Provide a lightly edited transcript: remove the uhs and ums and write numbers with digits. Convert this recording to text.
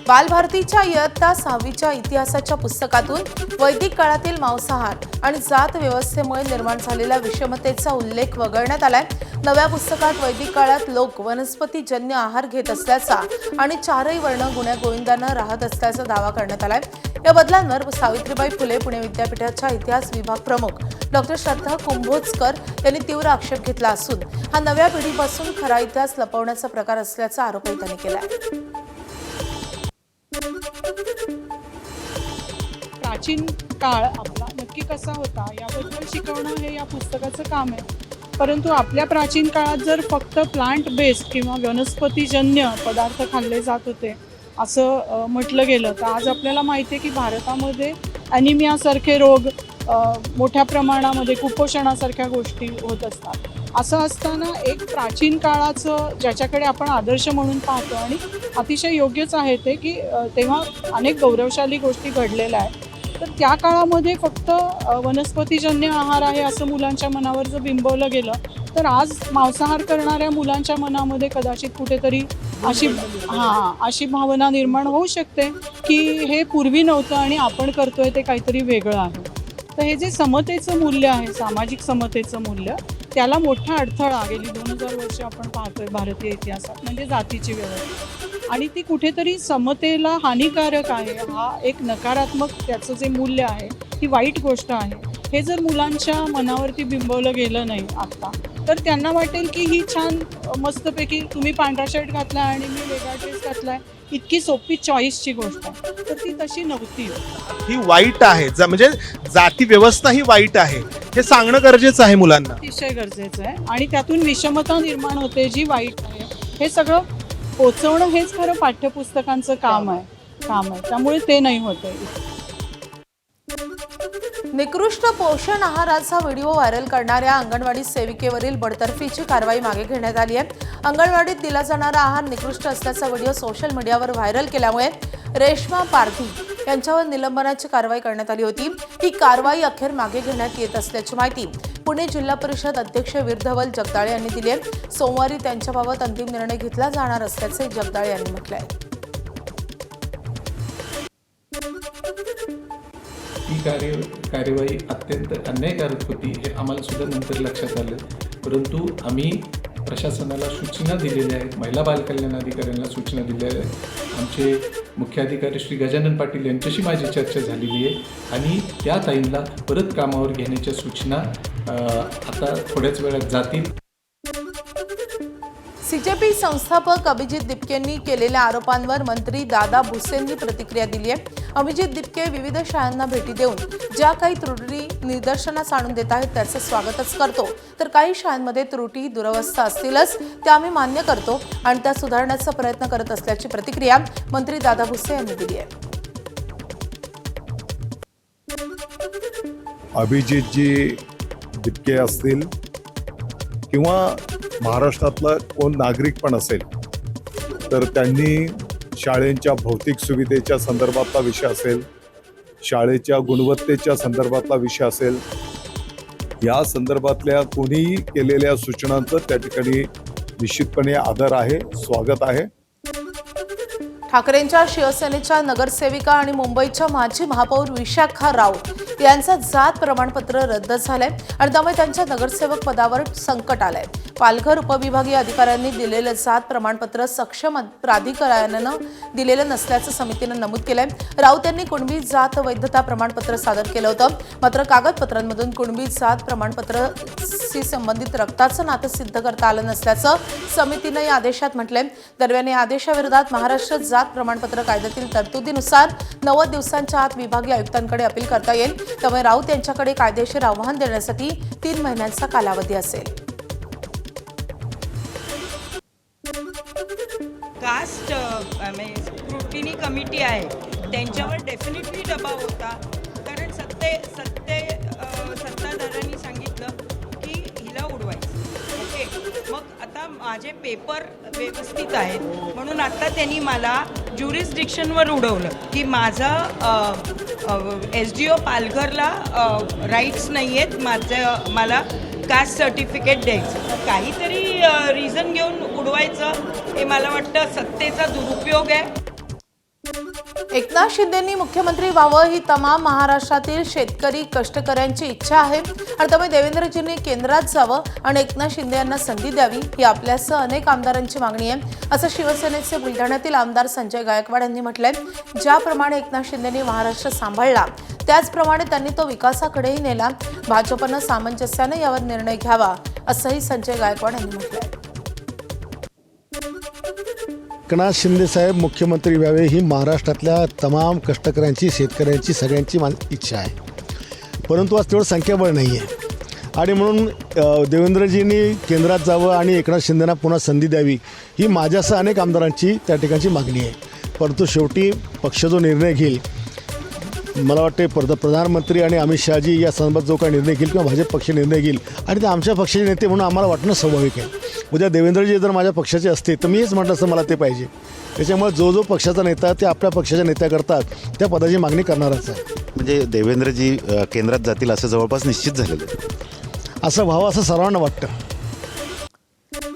बालभारतीच्या इयत्ता 6वीच्या इतिहासाच्या पुस्तकातून वैदिक काळातील मांसाहार आणि जात व्यवस्थेमुळे निर्माण झालेल्या विषमतेचा उल्लेख वगळण्यात आलाय। नव्या पुस्तकात वैदिक काळात लोक वनस्पतीजन्य आहार घेत असल्याचा आणि चारही वर्ण गुण्यागोविंदाने राहत असल्याचा दावा करण्यात आलाय। या बदलांवर सावित्रीबाई फुले पुणे विद्यापीठाच्या इतिहास विभाग प्रमुख डॉक्टर श्रद्धा कुंभोजकर यांनी तीव्र आक्षेप घेतला असून हा नव्या पिढीपासून खरा इतिहास लपवण्याचा प्रकार असल्याचा आरोपही त्यांनी केलाय। प्राचीन काळ आपला नक्की कसा होता याबद्दल शिकवणं हे या पुस्तकाचं काम आहे। परंतु आपल्या प्राचीन काळात जर फक्त प्लांट बेस्ड किंवा वनस्पतीजन्य पदार्थ खाल्ले जात होते असं म्हटलं गेलं तर आज आपल्याला माहिती आहे की भारतामध्ये ॲनिमियासारखे रोग मोठ्या प्रमाणामध्ये कुपोषणासारख्या गोष्टी होत असतात। असं असताना एक प्राचीन काळाचं ज्याच्याकडे आपण आदर्श म्हणून पाहतो आणि अतिशय योग्यच आहे ते की तेव्हा अनेक गौरवशाली गोष्टी घडलेल्या आहेत, तर त्या काळामध्ये फक्त वनस्पतीजन्य आहार आहे असं मुलांच्या मनावर जर बिंबवलं गेलं तर आज मांसाहार करणाऱ्या मुलांच्या मनामध्ये कदाचित कुठेतरी अशी भावना निर्माण होऊ शकते की हे पूर्वी नव्हतं आणि आपण करतोय ते काहीतरी वेगळं आहे। तर हे जे समतेचं मूल्य आहे, सामाजिक समतेचं मूल्य, त्याला मोठा अडथळा गेली 2000 वर्ष आपण पाहतोय भारतीय इतिहासात, म्हणजे जातीची व्यवस्था, आणि ती कुठेतरी समतेला हानिकारक आहे। हा एक नकारात्मक त्याचं जे मूल्य आहे, ही वाईट गोष्ट आहे, हे जर मुलांच्या मनावरती बिंबवलं गेलं नाही आत्ता तर त्यांना वाटेल की ही छान मस्तपैकी तुम्ही पांढरा शर्ट घातला आणि मी वेगळा ड्रेस घातलाय, इतकी सोपी चॉईसची गोष्ट आहे, तर ती तशी नव्हती। ही वाईट आहे, म्हणजे जाती व्यवस्था ही वाईट आहे हे सांगणं गरजेचं आहे मुलांना, अतिशय गरजेचं आहे। आणि त्यातून विषमता निर्माण होते जी वाईट आहे, हे सगळं पोचवणं हेच खरं पाठ्यपुस्तकांचं काम आहे, त्यामुळे ते नाही होते। निकृष्ट पोषण आहाराचा व्हिडिओ व्हायरल करणाऱ्या अंगणवाडी सेविकेवरील बडतर्फीची कारवाई मागे घेण्यात आली आहे। अंगणवाडीत दिला जाणारा आहार निकृष्ट असल्याचा व्हिडिओ सोशल मीडियावर व्हायरल केल्यामुळे रेश्मा पारधी यांच्यावर निलंबनाची कारवाई करण्यात आली होती। ही कारवाई अखेर मागे घेण्यात येत असल्याची माहिती पुणे जिल्हा परिषद अध्यक्ष वीरधवल जगदाळे यांनी दिली आहे। सोमवारी त्यांच्याबाबत अंतिम निर्णय घेतला जाणार असल्याचे जगदाळे यांनी म्हटले आहे। ही कार्यवाही अत्यंत अन्यायकारक होती हे आम्हाला सुद्धा नंतर लक्षात आलं, परंतु आम्ही प्रशासनाला सूचना दिलेल्या आहेत, महिला बालकल्याण अधिकाऱ्यांना सूचना दिलेल्या आहेत। आमचे मुख्याधिकारी श्री गजानन पाटील यांच्याशी माझी चर्चा झालेली आहे आणि त्या ताईंना परत कामावर घेण्याच्या सूचना आता थोड्याच वेळात जातील। सीजेपी संस्थापक अभिजित दिपकेंनी केलेल्या आरोपांवर मंत्री दादा भुसेंनी प्रतिक्रिया दिली आहे। अभिजित दिपके विविध शाळांना भेटी देऊन ज्या काही त्रुटी निदर्शनास आणून देत आहेत त्याचं स्वागतच करतो, तर काही शाळांमध्ये त्रुटी दुरवस्था असतीलच त्या आम्ही मान्य करतो आणि त्या सुधारण्याचा प्रयत्न करत असल्याची प्रतिक्रिया मंत्री दादा भुसे यांनी दिली आहे। अभिजितजी दिपके असतील किंवा महाराष्ट्रातला कोण नागरिक पण असेल तर त्यांनी शाळेच्या भौतिक सुविधेच्या संदर्भातला विषय असेल, शाळेच्या गुणवत्तेच्या संदर्भातला विषय असेल, या संदर्भातल्या कोणीही केलेल्या सूचनांचं त्या ठिकाणी निश्चितपणे आदर आहे, स्वागत आहे। ठाकरेंच्या शिवसेनेच्या नगरसेविका आणि मुंबईच्या माजी महापौर विशाखा राऊत यांचं जात प्रमाणपत्र रद्द झालंय आणि त्यामुळे त्यांच्या नगरसेवक पदावर संकट आलंय। पालघर उपविभागीय अधिकाऱ्यांनी दिलेलं जात प्रमाणपत्र सक्षम प्राधिकरणानं दिलेलं नसल्याचं समितीनं नमूद केलंय। राऊत यांनी कुणबी जात वैधता प्रमाणपत्र सादर केलं होतं, मात्र कागदपत्रांमधून कुणबी जात प्रमाणपत्राशी संबंधित रक्ताचं नातं सिद्ध करता आलं नसल्याचं समितीनं या आदेशात म्हटलंय। दरम्यान या आदेशाविरोधात महाराष्ट्र जात प्रमाणपत्र कायद्यातील तरतुदीनुसार 90 दिवसांच्या आत विभागीय आयुक्तांकडे अपील करता येईल, त्यामुळे राऊत यांच्याकडे कायदेशीर आव्हान देण्यासाठी 3 महिन्यांचा कालावधी असेल। कास्ट स्क्रुटिनी कमिटी आहे त्यांच्यावर डेफिनेटली दबाव होता, कारण सत्ताधाऱ्यांनी सांगितलं की हिला उडवायचं। ओके, मग आता माझे पेपर व्यवस्थित आहेत म्हणून आता त्यांनी मला ज्युरिस्डिक्शनवर उडवलं की माझा SDO पालघरला राईट्स नाही आहेत मला कास्ट सर्टिफिकेट द्यायचं। काहीतरी रिझन घेऊन उडवायचं हे मला वाटतं सत्तेचा दुरुपयोग आहे। एकनाथ शिंदेंनी मुख्यमंत्री व्हावं ही तमाम महाराष्ट्रातील शेतकरी कष्टकऱ्यांची इच्छा आहे आणि त्यामुळे देवेंद्रजींनी केंद्रात जावं आणि एकनाथ शिंदे यांना संधी द्यावी ही आपल्यासह अनेक आमदारांची मागणी आहे असं शिवसेनेचे बुलढाण्यातील आमदार संजय गायकवाड यांनी म्हटलंय. ज्याप्रमाणे एकनाथ शिंदेंनी महाराष्ट्र सांभाळला त्याचप्रमाणे त्यांनी तो विकासाकडेही नेला. भाजपनं सामंजस्याने यावर निर्णय घ्यावा असंही संजय गायकवाड यांनी म्हटलंय. एकनाथ शिंदेसाहेब मुख्यमंत्री व्हावे ही महाराष्ट्रातल्या तमाम कष्टकऱ्यांची, शेतकऱ्यांची, सगळ्यांची इच्छा आहे. परंतु आज तेवढं संख्याबळ नाही आहे आणि म्हणून देवेंद्रजींनी केंद्रात जावं आणि एकनाथ शिंदेंना पुन्हा संधी द्यावी ही माझ्यासह अनेक आमदारांची त्या ठिकाणची मागणी आहे. परंतु शेवटी पक्ष जो निर्णय घेईल, मला वाटते प्रधानमंत्री आणि अमित शहाजी या संदर्भात जो काही निर्णय घेईल किंवा भाजप पक्ष निर्णय घेईल आणि ते आमच्या पक्षाचे नेते म्हणून आम्हाला वाटणं स्वाभाविक आहे. उद्या देवेंद्रजी जर माझ्या पक्षाचे असते तर मीच म्हटलं असं मला ते पाहिजे. त्याच्यामुळे जो पक्षाचा नेता ते आपल्या पक्षाच्या नेत्या करतात त्या पदाची मागणी करणारच आहे. म्हणजे देवेंद्रजी केंद्रात जातील असं जवळपास निश्चित झालेलं आहे. असं व्हावं असं सर्वांना वाटतं.